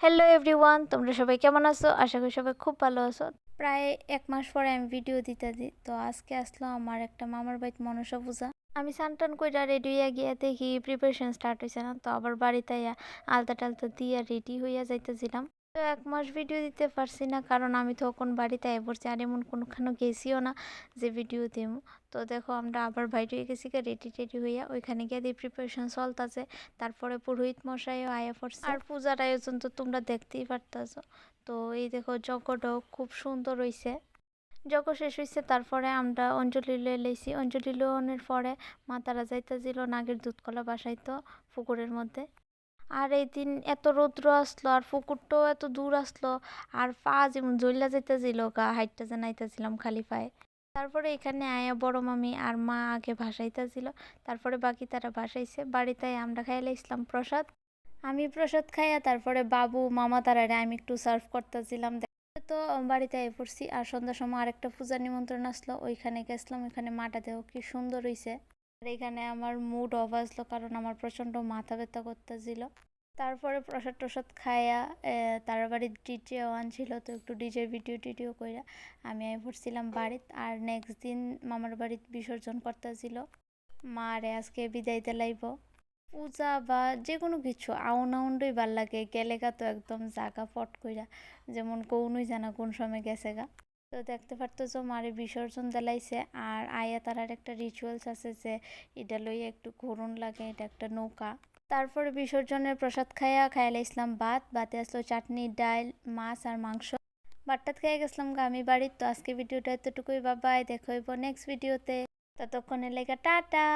Hello everyone, তোমরা সবাই কেমন আছো? আশা করি সবাই খুব ভালো আছো। প্রায় 1 মাস পরে আমি ভিডিও দিতে দিই, তো আজকে আসলো আমার একটা মামার বাড়িতে মনসা পূজা। আমি সানটান কইরা রেডি হইয়া গিয়া দেখি প্রিপারেশন স্টার্ট হয়েছে না, তো আবার বাড়িতে আইয়া আলতা টালতা দিয়া রেডি হইয়া যাইতেছিলাম। তো 1 মাস ভিডিও দিতে পারছি না, কারণ আমি তখন বাড়িতে আই পড়ছি আর এমন কোনোখানে গেছিও না যে ভিডিও দিব। তো দেখো আমরা আবার বাইরে হয়ে গেছি রেডি টেডি হইয়া, ওইখানে গিয়ে দিয়ে প্রিপারেশন চলতেছে। তারপরে পুরোহিত মশাইও আয়া পড়ছে আর পূজার আয়োজন তো তোমরা দেখতেই পারতাছো। তো এই দেখো যজ্ঞটাও খুব সুন্দর হইছে। যজ্ঞ শেষ হয়েছে, তারপরে আমরা অঞ্জলি লয়ে লইছি। অঞ্জলি লোনের পরে মা তারা যাইতেছিল নাগের দুধকলা বাসাইতো পুকুরের মধ্যে। আর এই দিন এত রৌদ্র আসলো আর পুকুরটাও এত দূর আসলো, আর পা যেমন জ্বললা যাইতেছিল, গা হাইটটা জানাইতেছিলাম খালি পায়ে। তারপরে এখানে আয়া বড় মামি আর মা আগে ভাসাইতেছিল, তারপরে বাকি তারা ভাসাইছে। বাড়িতে আমরা খাইলে ইসলাম প্রসাদ। আমি প্রসাদ খাইয়া তারপরে বাবু মামা তারারে আমি একটু সার্ভ করতেছিলাম। তো বাড়িতে আই পড়ছি, আর সন্ধ্যার সময় আরেকটা পূজার নিমন্ত্রণ আসলো, ওইখানে গেছিলাম। ওইখানে মাটা দেহ কি সুন্দর হইছে। আর এখানে আমার মুড অফ আসলো, কারণ আমার প্রচণ্ড মাথা ব্যথা করতেছিল। তারপরে প্রসাদ টসাদ খাইয়া তার বাড়ির ডিজেও আনছিল, তো একটু ডিজের ভিডিও টিডিও কইরা আমি আই পড়ছিলাম বাড়িতে। আর নেক্সট দিন মামার বাড়িতে বিসর্জন করতেছিল। মারে আজকে বিদায় দিলাইব। পূজা বা যে কোনো কিছু আউন আউন্ডই ভাল লাগে, গেলে গা তো একদম জাগা ফট কইরা, যেমন কৌনই জানা কোন সময় গেছে গা। তো দেখতে পারতো যে মারে বিসর্জন দিলাইছে। আর আয়া তারার একটা রিচুয়ালস আছে যে এটা লইয়া একটু ঘুরন লাগে, এটা একটা নৌকা। তারপরে বিসর্জনের প্রসাদ খাইয়া ইসলাম ভাতে আসলো চাটনি, ডাল, মাছ আর মাংস। ভাতটাত খাইয়া গেছিলাম গা আমি বাড়ির। তো আজকে ভিডিওটা এতটুকুই, বাবাই, দেখা হইব নেক্সট ভিডিওতে। ততক্ষণের লেগে টাটা।